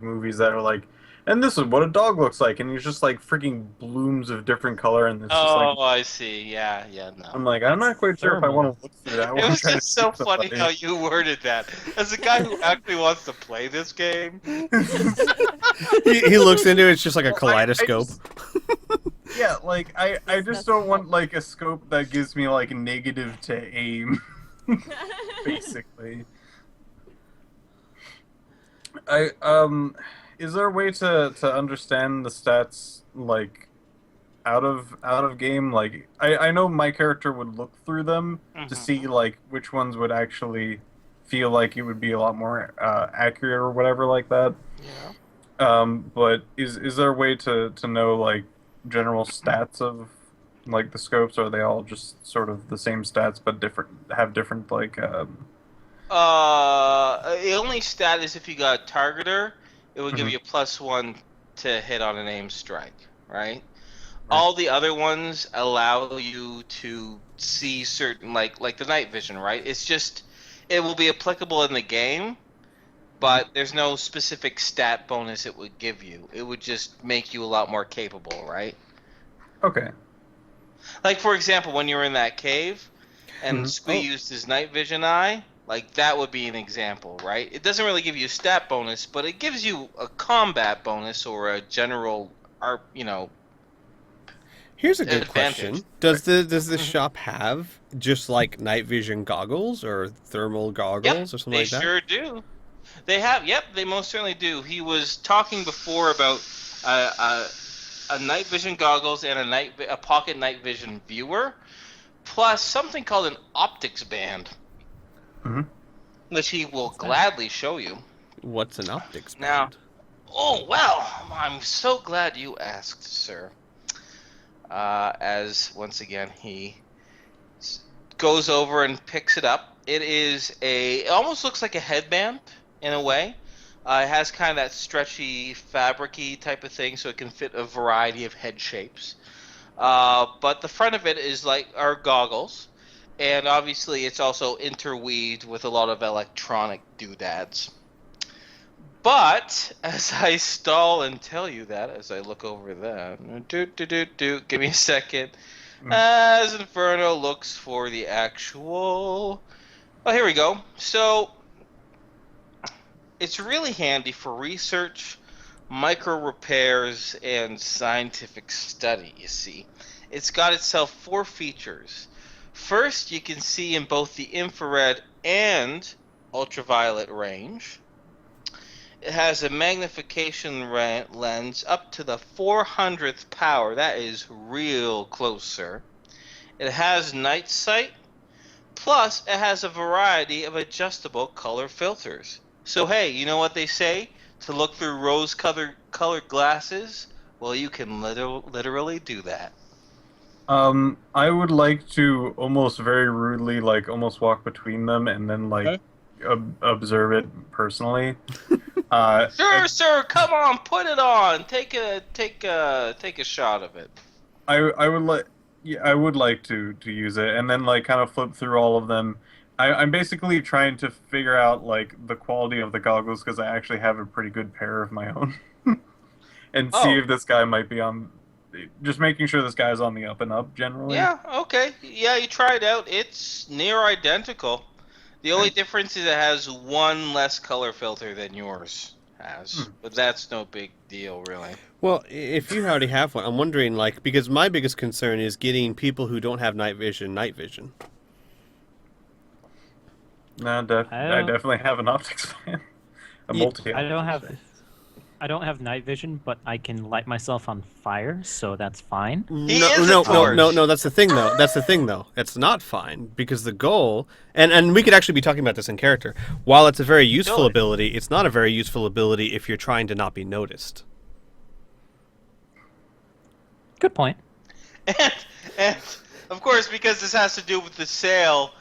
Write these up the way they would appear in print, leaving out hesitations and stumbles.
movies that are like, and this is what a dog looks like, and he's just like freaking blooms of different color, and it's just like Oh, I see. Yeah, yeah, no. I'm like I'm That's not quite sure if I thermal. want to look through that It when I'm was trying to just shoot so funny how somebody. you worded that. As a guy who actually wants to play this game, He looks into it, it's just like a Well, I kaleidoscope. just yeah, like I Just just that's don't want like a scope that gives me like negative to aim, basically. I is there a way to understand the stats like out of game? Like I know my character would look through them to see Mhm. like which ones would actually feel like it would be a lot more accurate or whatever like that. Yeah. But is there a way to know like general stats of like the scopes? Or are they all just sort of the same stats but different have different like The only stat is if you got a targeter, it would give mhm, you +1 to hit on an aim strike, right? right. All the other ones allow you to see certain like the night vision, right? It's just it will be applicable in the game, Mhm. but there's no specific stat bonus it would give you. It would just make you a lot more capable, right? Okay. Like for example, when you were in that cave and Mhm. Squee Oh, used his night vision eye, like that would be an example, right? It doesn't really give you a stat bonus, but it gives you a combat bonus or a general art, here's a good advantage. question. Does the Mhm. shop have just like night vision goggles or thermal Yep, goggles or something they like that? sure do. Yep, they most certainly do. He was talking before about uh, uh, a night vision goggles and a pocket night vision viewer, plus something called an optics band, Mhm. which he will What's that? gladly show you. What's an optics Now, band? oh well, I'm so glad you asked, sir. As once again he goes over and picks it up. It almost looks like a headband in a way. It has kind of that stretchy, fabricy type of thing, so it can fit a variety of head shapes. But the front of it is like our goggles, and obviously it's also interweaved with a lot of electronic doodads. But as I stall and tell you that, as I look over that, give me a second. Mhm. As Inferno looks for the actual. Oh, here we go. So it's really handy for research, micro repairs, and scientific study, you see. It's got itself four features. First, you can see in both the infrared and ultraviolet range. It has a magnification lens up to the 400th power. That is real close, sir. It has night sight. Plus, it has a variety of adjustable color filters. So hey, you know what they say? To look through rose-colored glasses? Well, you can literally do that. I would like to almost very rudely like almost walk between them and then like Huh? observe it personally. Sure, sir. Come on, put it on. Take a shot of it. I would like yeah, I would like to use it and then like kind of flip through all of them. I'm basically trying to figure out like the quality of the goggles because I actually have a pretty good pair of my own, and see Oh, if this guy might be on. Just making sure this guy's on the up and up generally. yeah. Okay. Yeah, you try it out. It's near identical. The only Okay. difference is it has one less color filter than yours has, Hmm. but that's no big deal, really. Well, if you already have one, I'm wondering like because my biggest concern is getting people who don't have night vision. No, I I don't. definitely have an optics fan, a Yeah, multi I don't optics have. fan. I don't have night vision, but I can light myself on fire, so that's fine. He no, is a no, no, no, torch. no. That's the thing, though. That's the thing, though. It's not fine because the goal, and we could actually be talking about this in character. While it's a very useful Totally. ability, it's not a very useful ability if you're trying to not be noticed. Good point. And, and of course, because this has to do with the sale,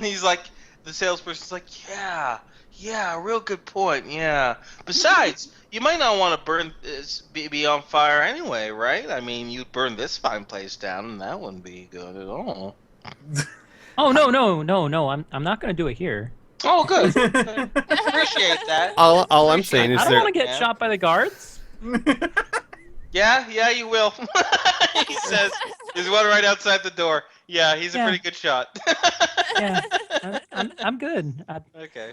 he's like, the salesperson's like, yeah, yeah, real good point, yeah. Besides, you might not want to burn this, be on fire anyway, right? I mean, you'd burn this fine place down, and that wouldn't be good at all. Oh no, no, no, no! I'm not gonna do it here. Oh, good. Appreciate that. All I'm saying is I don't there. want to get Yeah. shot by the guards. Yeah, you will. He says, "There's one right outside the door." Yeah, he's a Yeah. pretty good shot. Yeah, I'm good. Okay.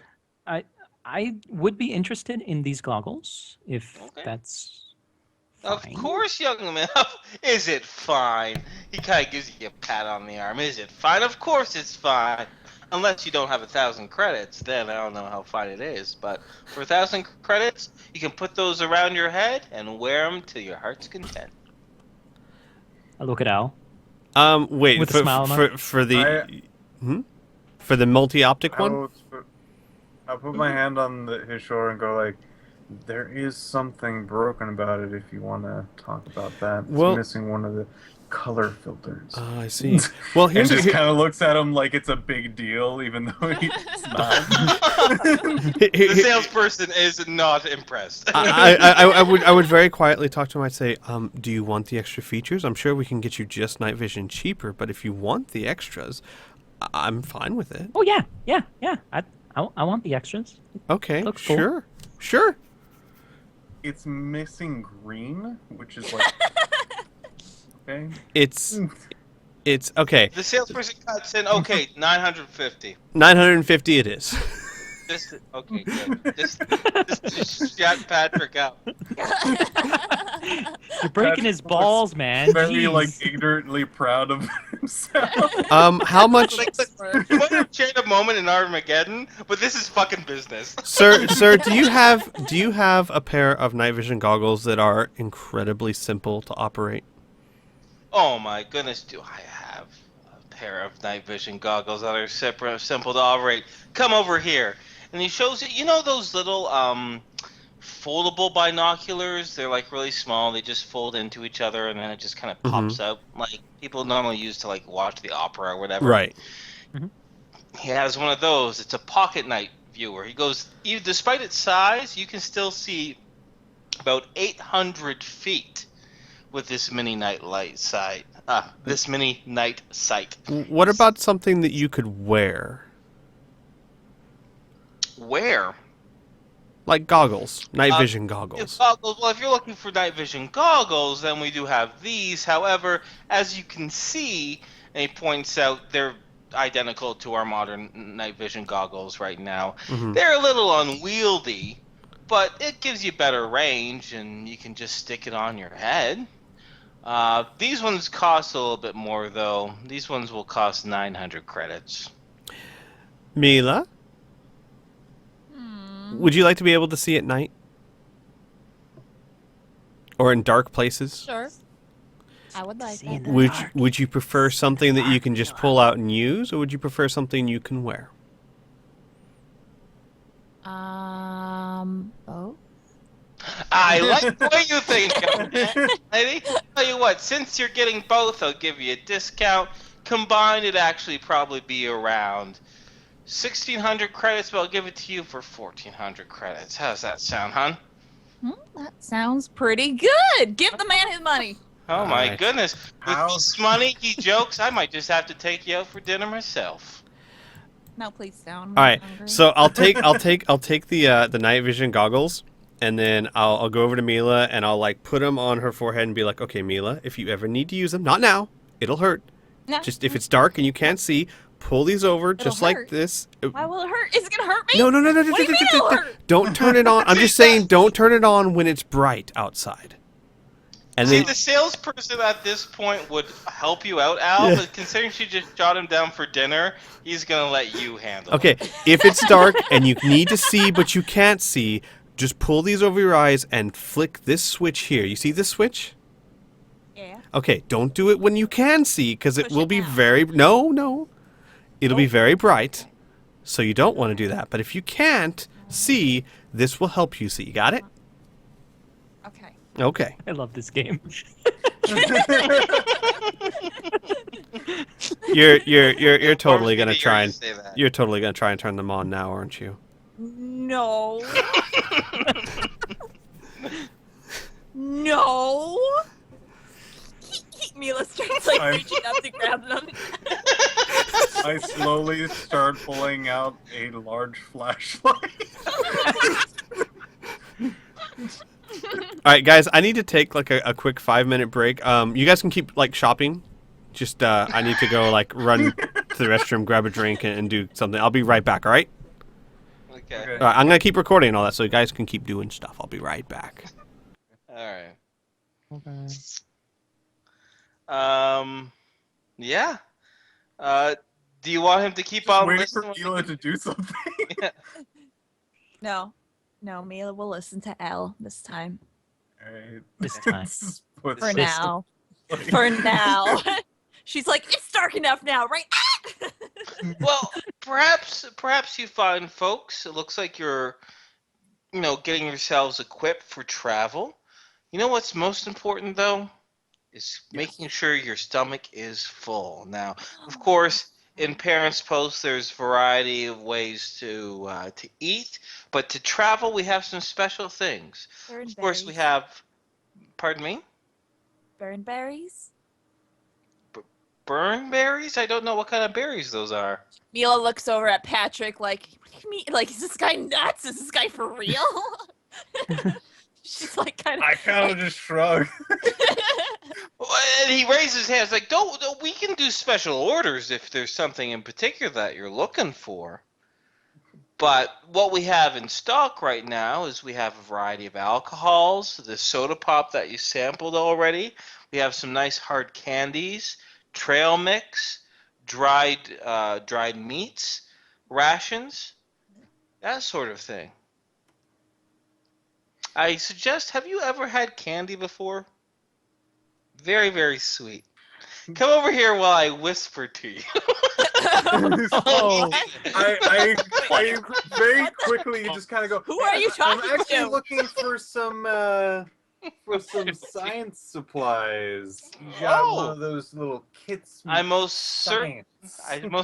I would be interested in these goggles if Okay. that's Of fine. course, young man. Is it fine? He kind of gives you a pat on the arm. Is it fine? Of course it's fine. Unless you don't have 1,000 credits, then I don't know how fine it is. But for 1,000 credits, you can put those around your head and wear them to your heart's content. I look at Al. Wait With a for, smile on for the for the multi-optic one. I'll put my hand on his shoulder and go like, there is something broken about it if you want to talk about that. It's Well- missing one of the color filters. Oh, I see. Well, And here's just kind of looks at him like it's a big deal, even though it's not. The salesperson is not impressed. I would very quietly talk to him. I'd say, do you want the extra features? I'm sure we can get you just night vision cheaper, but if you want the extras, I'm fine with it. Oh yeah. I want the extras. Okay, Looks cool. sure. It's missing green, which is like okay. It's okay. The salesperson cuts in. Okay, 950. 950 it is. Just okay, good. Just shut Patrick up. You're breaking his balls, man. Very Jeez. like ignorantly proud of himself. How much, Like, you might have shared a moment in Armageddon, but this is fucking business. sir? Do you have a pair of night vision goggles that are incredibly simple to operate? Oh my goodness, do I have a pair of night vision goggles that are simple to operate? Come over here. And he shows you know those little foldable binoculars? They're like really small. They just fold into each other and then it just kind of pops out like people normally use to like watch the opera or whatever. Right. He has one of those. It's a pocket night viewer. He goes, despite its size, you can still see about 800 feet with this mini night light sight. This mini night sight. What about something that you could wear, Where? like goggles, night vision If goggles? goggles. Well, if you're looking for night vision goggles, then we do have these. However, as you can see, and he points out, they're identical to our modern night vision goggles right now. Mhm. They're a little unwieldy, but it gives you better range, and you can just stick it on your head. These ones cost a little bit more, though. These ones will cost 900 credits. Mila, would you like to be able to see at night? Or in dark places? Sure. I would like See in that. the dark. Would you prefer something that you can just pull out and use, or would you prefer something you can wear? Both. I like the way you think, young lady. Tell you what, since you're getting both, I'll give you a discount. Combined, it'd actually probably be around 1,600 credits, but I'll give it to you for 1,400 credits. How's that sound, hon? That sounds pretty good. Give the man his money. Oh my Alright. goodness! With How- these money jokes, I might just have to take you out for dinner myself. No, please don't. All right, so I'll take the night vision goggles, and then I'll go over to Mila and I'll like put them on her forehead and be like, okay, Mila, if you ever need to use them, not now, it'll hurt. No. Just if it's dark and you can't see, pull these over just like hurt. this. Why will it hurt? Is it gonna hurt me? No. What do you mean it'll hurt? Don't turn it on. I'm just saying, don't turn it on when it's bright outside. And See, then the salesperson at this point would help you out, Al, Yeah. but considering she just shot him down for dinner, he's gonna let you handle it. okay, if it's dark and you need to see but you can't see, just pull these over your eyes and flick this switch here. You see this switch? Yeah. Okay, don't do it when you can see because it Push will it be down. very no. It'll be very bright. So you don't want to do that. But if you can't see, this will help you see. Got it? Okay. Okay. I love this game. You're totally gonna Forced me to try hear you and say that. you're totally gonna try and turn them on now, aren't you? No. No. Mila starts like I'm- reaching up to grab them. I slowly start pulling out a large flashlight. All right, guys, I need to take like a quick 5-minute break. You guys can keep like shopping. Just I need to go like run to the restroom, grab a drink, and do something. I'll be right back. All right. Okay. Okay. All right. I'm gonna keep recording and all that, so you guys can keep doing stuff. I'll be right back. All right. Okay. Yeah. Do you want him to keep Just on waiting for listening? Mila to do something. No, Mila will listen to L this time. Alright. This time. What's For this now. like? For now. She's like, it's dark enough now, right? Well, perhaps you find, folks, it looks like you're, getting yourselves equipped for travel. You know what's most important though? Is making sure your stomach is full. Now, of course, in Parents Post, there's a variety of ways to eat, but to travel, we have some special things. Burn Of course, we berries. have. Pardon me. Burn berries. Burn berries? I don't know what kind of berries those are. Mila looks over at Patrick like, what do you mean? Like, is this guy nuts? Is this guy for real? She's like, kind of. I kind of just shrug. And he raises his hands like, don't, we can do special orders if there's something in particular that you're looking for. But what we have in stock right now is we have a variety of alcohols, the soda pop that you sampled already. We have some nice hard candies, trail mix, dried meats, rations, that sort of thing. I suggest, have you ever had candy before? Very, very sweet. Come over here while I whisper to you. Oh, I very quickly just kind of go. Who are you I'm talking actually to? looking for some science supplies. You got one of those little kits. I with most science.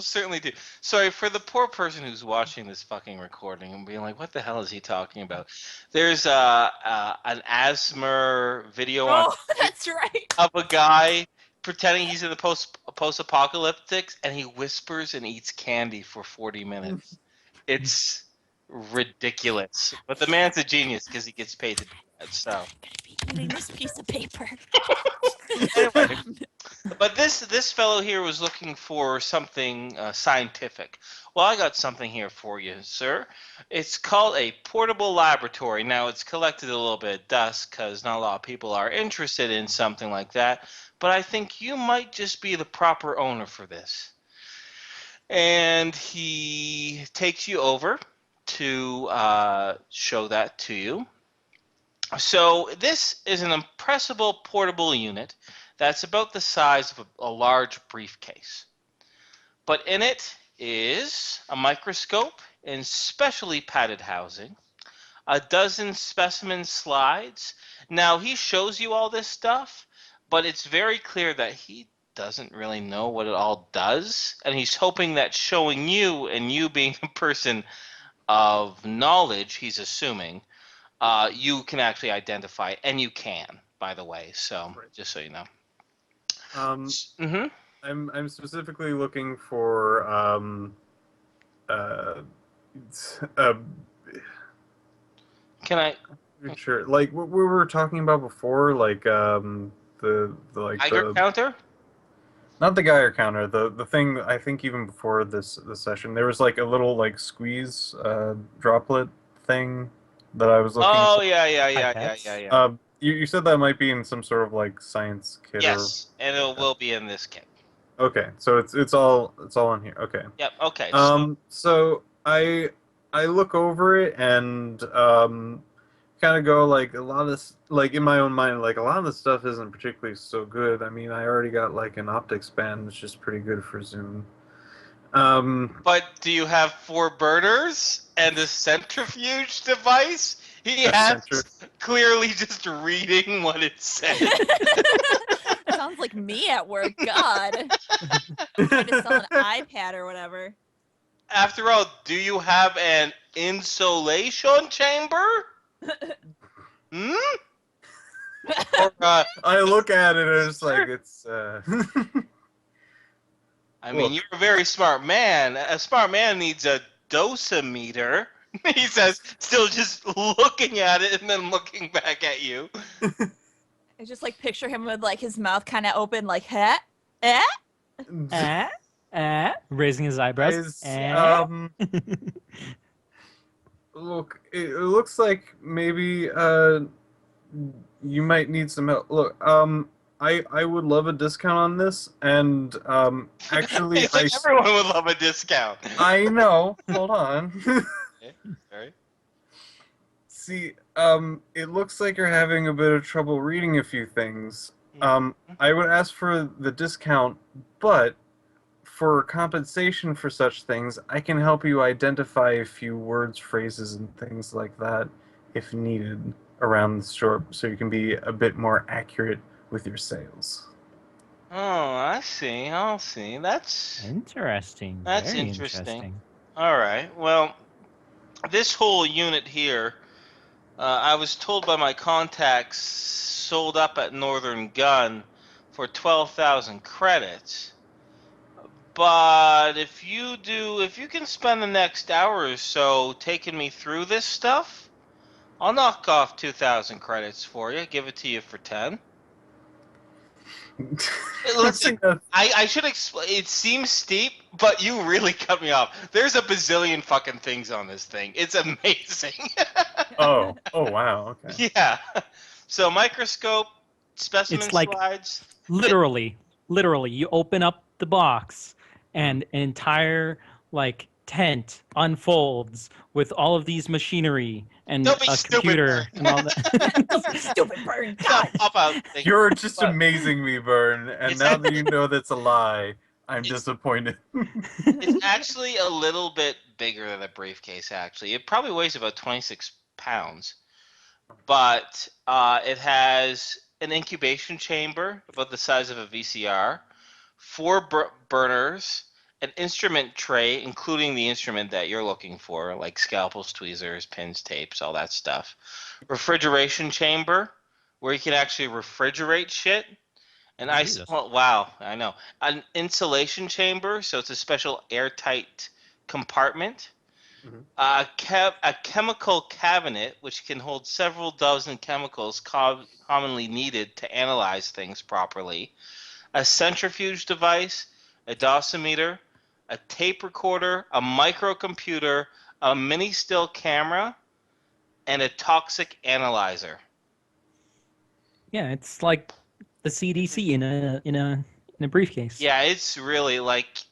certainly do. Sorry for the poor person who's watching this fucking recording and being like, "What the hell is he talking about?" There's an ASMR video on Oh, that's right. of a guy pretending he's in the post-apocalyptic, and he whispers and eats candy for 40 minutes. It's ridiculous, but the man's a genius because he gets paid to do that. So. I'm gonna be eating this piece of paper. Anyway, but this fellow here was looking for something scientific. Well, I got something here for you, sir. It's called a portable laboratory. Now, it's collected a little bit of dust because not a lot of people are interested in something like that, but I think you might just be the proper owner for this. And he takes you over to show that to you. So this is an impressible portable unit that's about the size of a large briefcase. But in it is a microscope in specially padded housing, a dozen specimen slides. Now, he shows you all this stuff, but it's very clear that he doesn't really know what it all does, and he's hoping that showing you, and you being a person of knowledge, he's assuming, you can actually identify it, and you can, by the way. So, just so you know. Mm-hmm. I'm specifically looking for Can I? sure, like what we were talking about before, like the like Geiger the counter? not the Geiger counter, the thing. I think even before this session, there was like a little like squeeze droplet thing that I was looking. Oh, for. yeah. You said that might be in some sort of like science kit. Yes, and it will be in this kit. Okay, so it's all in here. Okay. Yep. Okay. So I look over it and kind of go like a lot of like in my own mind like a lot of the stuff isn't particularly so good. I mean, I already got like an optics band that's just pretty good for zoom. But do you have 4 burners and a centrifuge device? He has clearly just reading what it said. Sounds like me at work. God. Trying to sell an iPad or whatever. After all, do you have an insulation chamber? Hmm? I look at it and it's like it's I mean, Look. you're a very smart man. A smart man needs a dosimeter. He says, still just looking at it and then looking back at you. I just like picture him with like his mouth kind of open, like, huh? Eh? Raising his eyebrows. Guys, look, it looks like maybe you might need some help. Look, I would love a discount on this, and actually, It's like everyone would love a discount. I know. Hold on. Sorry. See, it looks like you're having a bit of trouble reading a few things. I would ask for the discount, but for compensation for such things, I can help you identify a few words, phrases, and things like that, if needed, around the store, so you can be a bit more accurate with your sales. Oh, I see. I'll see. That's Interesting. That's Very interesting. all right. Well, this whole unit here, I was told by my contacts, sold up at Northern Gun for 12,000 credits. But if you can spend the next hour or so taking me through this stuff, I'll knock off 2,000 credits for you. Give it to you for 10. Listen, I should explain. It seems steep, but you really cut me off. There's a bazillion fucking things on this thing. It's amazing. Oh, wow, okay. Yeah. So microscope, specimen It's like slides. literally, you open up the box and an entire like tent unfolds with all of these machinery and Don't be a stupid, computer and all that. Stupid bird. God. Pop out. Thing. You're just But- amazing me, Bern, and It's now like- that you know that's a lie, I'm It's- disappointed. It's actually a little bit bigger than a briefcase, actually. It probably weighs about 26 pounds. But it has an incubation chamber about the size of a VCR, 4 burners, an instrument tray, including the instrument that you're looking for, like scalpels, tweezers, pins, tapes, all that stuff. Refrigeration chamber, where you can actually refrigerate shit. An ice. Jesus. Well, wow, I know. An insulation chamber, so it's a special airtight compartment. Mhm. A chemical cabinet, which can hold several dozen chemicals commonly needed to analyze things properly. A centrifuge device, a dosimeter, a tape recorder, a microcomputer, a mini still camera, and a toxic analyzer. Yeah, it's like the CDC in a briefcase. Yeah, it's really like,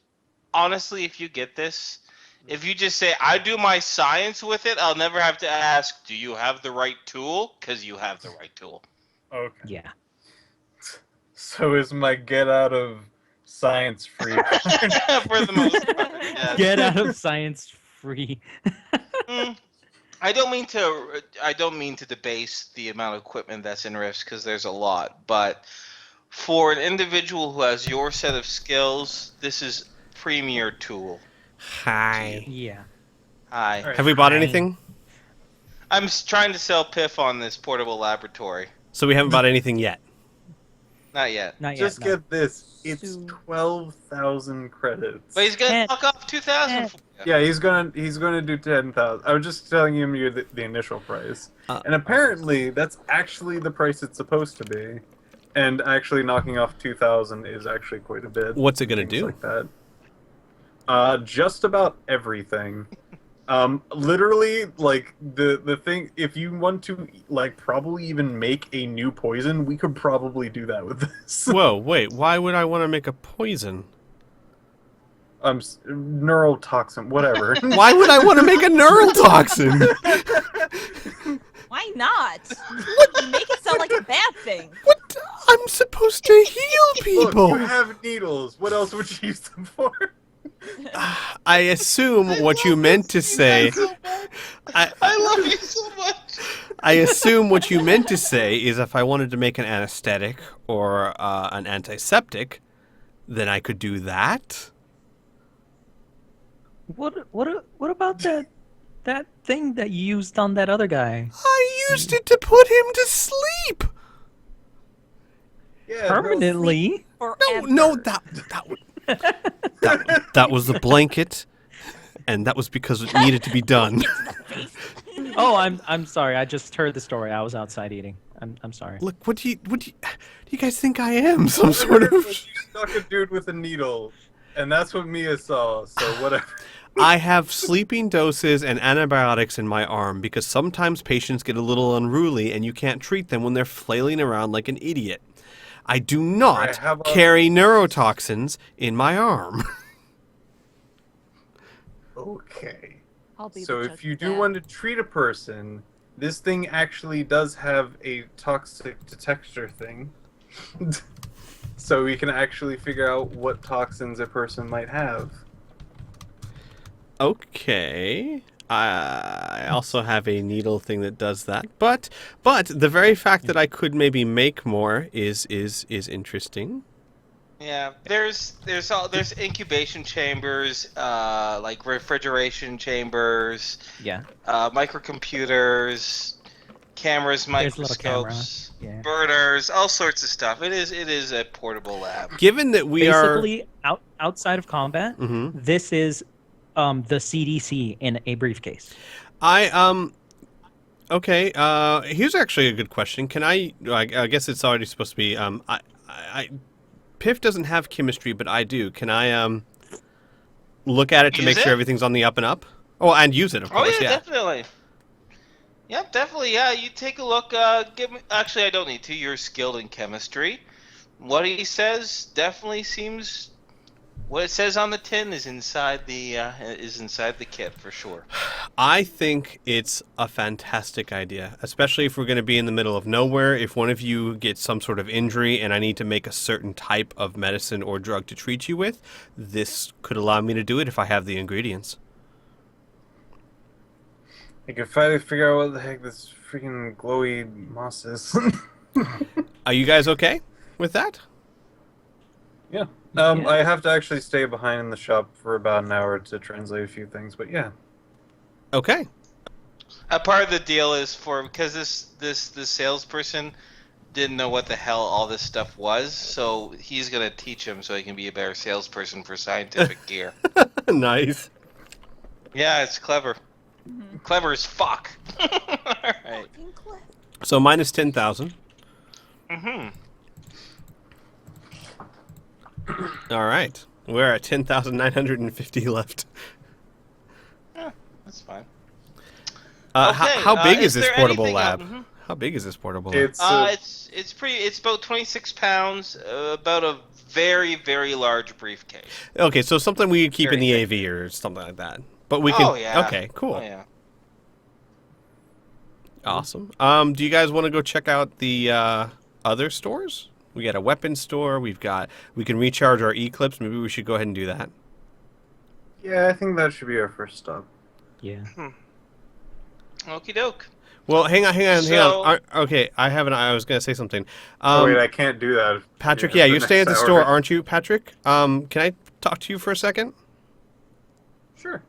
honestly, if you get this, if you just say, I do my science with it, I'll never have to ask, do you have the right tool? Because you have the right tool. Okay. Yeah. So is my get out of science free? For the most part, yes. Get out of science free. I don't mean to debase the amount of equipment that's in Rifts, because there's a lot, but for an individual who has your set of skills, this is premier tool. Hi. Yeah. Hi. Alright. Have we bought Hi. anything? I'm trying to sell Piff on this portable laboratory. So we haven't bought anything yet. Not yet. Not yet. Just no. get this. It's So- 12,000 credits. But he's gonna Eh. knock off 2,000 for you. Yeah, he's gonna do 10,000. I was just telling him you the initial price, Uh, and apparently that's actually the price it's supposed to be. And actually knocking off 2,000 is actually quite a bit. What's it gonna Things do? like that. Just about everything. Literally, like the thing. If you want to, like, probably even make a new poison, we could probably do that with this. Whoa, wait. Why would I want to make a poison? Neural toxin, whatever. Why would I want to make a neural toxin? Why not? You make it sound like a bad thing. What? I'm supposed to heal Look, people. you have needles. What else would you use them for? I assume what you meant to say. I I love you so much. I assume what you meant to say is if I wanted to make an anesthetic or an antiseptic, then I could do that. What about that thing that you used on that other guy? I used it to put him to sleep. Yeah, Permanently? Forever. No, that would. That was the blanket, and that was because it needed to be done. Oh, I'm sorry. I just heard the story. I was outside eating. I'm sorry. Look, do you guys think I am? Some sort of... You stuck a dude with a needle, and that's what Mia saw. So whatever. I have sleeping doses and antibiotics in my arm because sometimes patients get a little unruly and you can't treat them when they're flailing around like an idiot. I do not Alright, how about- carry neurotoxins in my arm. Okay. I'll be So the if judge you of do that. want to treat a person, this thing actually does have a toxic detector thing. So we can actually figure out what toxins a person might have. Okay. I also have a needle thing that does that. But the very fact that I could maybe make more is interesting. Yeah, there's incubation chambers, like refrigeration chambers, Yeah. microcomputers, cameras, There's a little camera. microscopes, Yeah. burners, all sorts of stuff. It is a portable lab. Given that we Basically, outside of combat, are Mhm. this is the CDC in a briefcase. Okay, here's actually a good question. Can I guess it's already supposed to be Piff doesn't have chemistry, but I do. Can I look at it to Use make sure it? everything's on the up and up? Oh, and use it, of Oh course. yeah, definitely. Yep, definitely. Yeah, you take a look. Give me. Actually, I don't need to. You're skilled in chemistry. What he says definitely seems. What it says on the tin is inside the kit for sure. I think it's a fantastic idea, especially if we're going to be in the middle of nowhere. If one of you gets some sort of injury and I need to make a certain type of medicine or drug to treat you with, this could allow me to do it if I have the ingredients. I can finally figure out what the heck this freaking glowy moss is. Are you guys okay with that? Yeah. Yeah. I have to actually stay behind in the shop for about an hour to translate a few things, but yeah. Okay. A part of the deal is because this salesperson didn't know what the hell all this stuff was, so he's gonna teach him so he can be a better salesperson for scientific gear. Nice. Yeah, it's clever. Mhm. Clever as fuck. All right. Fucking clip. So minus 10,000. Mm-hmm. All right. We're at 10,950 left. That's fine. How big is this there portable anything lab? else? Mhm. How big is this portable lab? It's It's about 26 pounds, about a very, very large briefcase. Okay, so something we keep in the Very AV or something like that. But we can. Oh, yeah. Okay, cool. Oh yeah. Awesome. Do you guys want to go check out the other stores? We got a weapons store. We can recharge our Eclipse. Maybe we should go ahead and do that. yeah, I think that should be our first stop. Yeah. Okie doke. Well, hang on. So- Okay, I was gonna say something. Oh wait, I can't do that. Patrick, Yeah, yeah, the you're staying at the next store, hour. aren't you, Patrick? Can I talk to you for a second? Sure.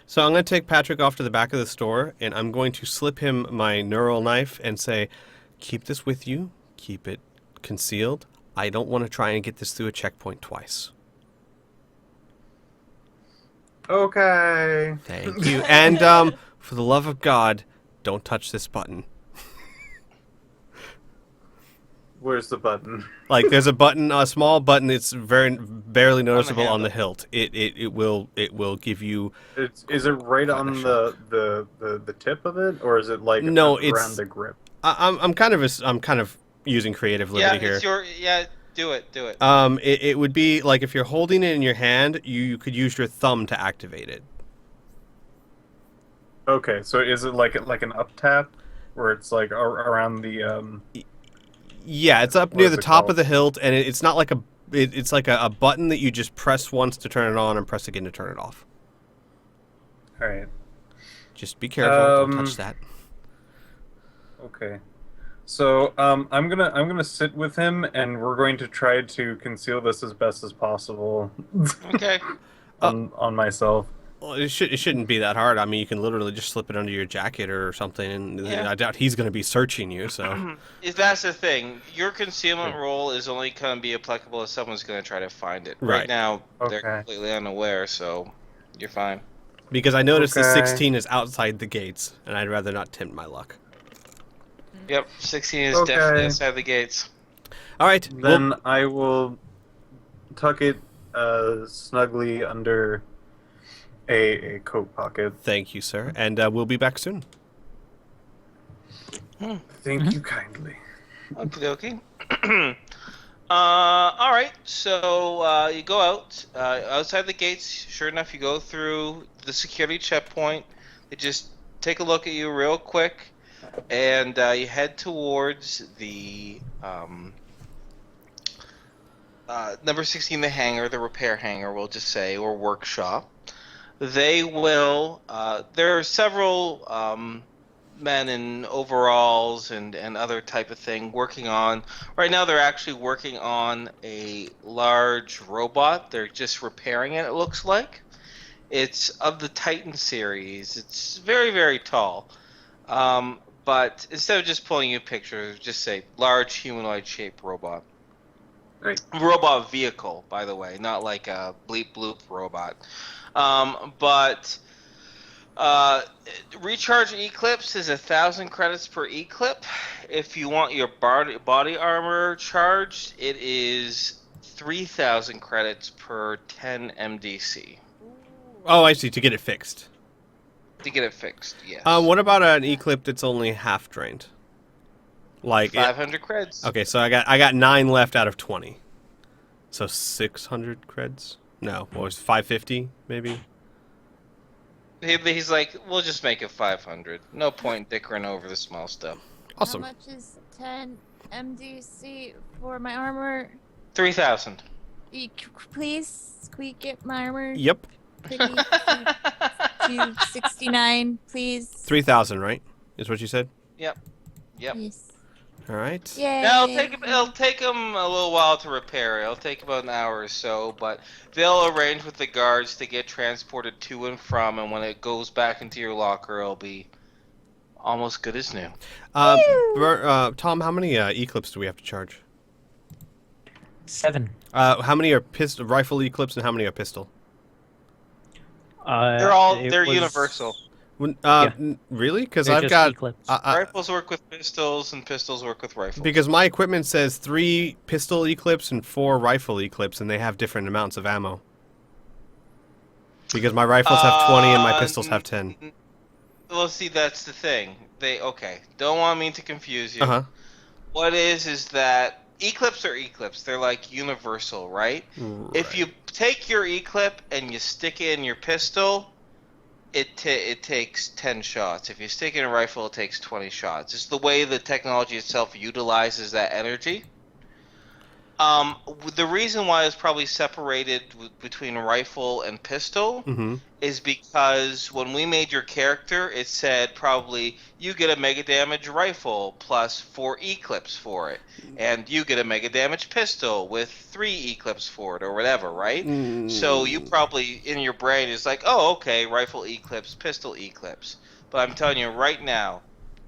So I'm going to take Patrick off to the back of the store, and I'm going to slip him my neural knife and say, keep this with you. Keep it concealed. I don't want to try and get this through a checkpoint twice. Okay. Thank you. And for the love of God, don't touch this button. Where's the button? Like there's a button, a small button. It's barely noticeable on the handle. hilt. It will give you. Is it right Quite a on shock. the tip of it, or is it like No, around it's- the grip? I'm kind of using creative liberty Yeah, here. do it. It would be like if you're holding it in your hand, you could use your thumb to activate it. Okay, so is it like an up tap, where it's like around the Yeah, it's up What near is the it top called? of the hilt, and it's not like it's like a button that you just press once to turn it on and press again to turn it off. All right. Just be careful, don't Um, touch that. Okay. So I'm gonna sit with him, and we're going to try to conceal this as best as possible Okay. on myself. Well, it shouldn't be that hard. I mean, you can literally just slip it under your jacket or something, and Yeah. I doubt he's going to be searching you. So That's the thing. Your concealment roll is only going to be applicable if someone's going to try to find it. Right. Now, they're Okay. completely unaware, so you're fine. because I noticed the Okay. 16 is outside the gates, and I'd rather not tempt my luck. Yep, 16 is Okay. definitely outside the gates. All right. Then I will tuck it snugly under a coat pocket. Thank you, sir, and we'll be back soon. Thank you kindly. Okie dokie. All right. So you go out outside the gates. Sure enough, you go through the security checkpoint. They just take a look at you real quick, and you head towards the number 16, the hangar, the repair hangar, we'll just say, or workshop. They will. There are several men in overalls and other type of thing working on. Right now, they're actually working on a large robot. They're just repairing it. It looks like it's of the Titan series. It's very, very tall. But instead of just pulling you pictures, just say large humanoid-shaped robot. Great. Robot vehicle, by the way, not like a bleep bloop robot. But recharge Eclipse is 1,000 credits per Eclip. If you want your body armor charged, it is 3,000 credits per 10 MDC Oh, I see. To get it fixed. to get it fixed. Yes. What about an eclip that's only half drained? Like 500 credits. okay, so I got 9 left out of 20. So 600 creds? No, what was it, 550 maybe? He's like, we'll just make it 500. No point dickering over the small stuff. Awesome. How much is 10 MDC for my armor? 3,000. Please, can we get my armor? Yep. Please, 269, please. 3,000, right? Is what you said? Yep. Yes. All right. Yay. Now it'll take them a little while to repair it. It'll take about an hour or so, but they'll arrange with the guards to get transported to and from, and when it goes back into your locker, it'll be almost good as new. Tom, how many eclips do we have to charge? 7. How many are rifle eclips and how many are pistol? They're universal. Yeah. Really? Because They're I've just got Eclipse. Rifles work with pistols, and pistols work with rifles. because my equipment says 3 pistol eclips and 4 rifle eclips, and they have different amounts of ammo. Because my rifles have 20 and my pistols have 10. Well, see, that's the thing. Don't want me to confuse you. Uh huh. What is that Eclipse are Eclipse. They're like universal, right? If you take your Eclip and you stick it in your pistol, it takes 10 shots. If you stick it in a rifle, it takes 20 shots. It's the way the technology itself utilizes that energy. The reason why it's probably separated between rifle and pistol Mm-hmm. is because when we made your character, it said probably you get a mega damage rifle plus 4 eclips for it, and you get a mega damage pistol with 3 eclips for it, or whatever, right? So you probably in your brain is like, oh, okay, rifle eclips, pistol eclips. But I'm telling you right now,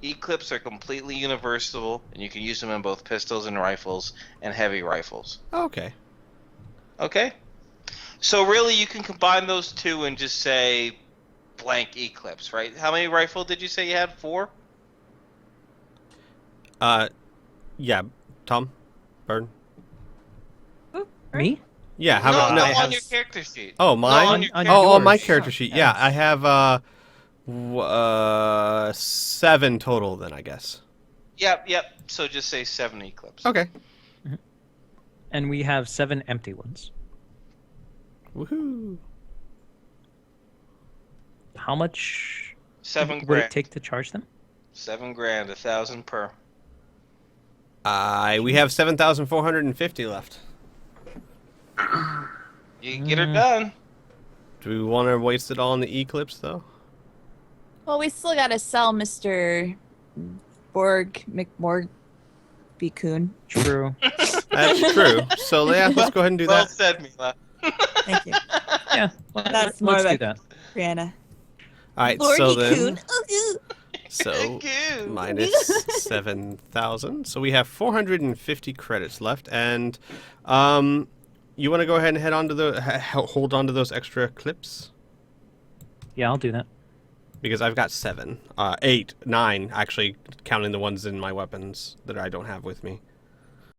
eclips are completely universal, and you can use them in both pistols and rifles and heavy rifles. Okay. Okay? So really, you can combine those two and just say blank eclipse, right? How many rifle did you say you had? 4? Yeah. Tom, Bird. Me? Yeah. How no, about no, I on have your character sheet. Oh, mine. on your on Oh, on my yours. character sheet. Yeah, I have 7 total. Then I guess. Yep. So just say 7 eclipse. Okay. And we have 7 empty ones. Woohoo. How much 7 would grand. it take to charge them? 7 grand, 1,000 per. We have 7,450 left. You can get her done. Do we want to waste it all on the eclipse though? Well, we still gotta sell Mr. Borg McMorby-coon. True. That's true. So yeah, let's go ahead and do Well that. said, Mila. Thank you. Yeah. Well, That's let's more do like- that. Brianna. All right, Lordy so then, Coon. Ooh. so Coon. minus 7,000. So we have 450 credits left, and you want to go ahead and head on to the hold on to those extra clips Yeah, I'll do that. because I've got 8, 9 actually, counting the ones in my weapons that I don't have with me.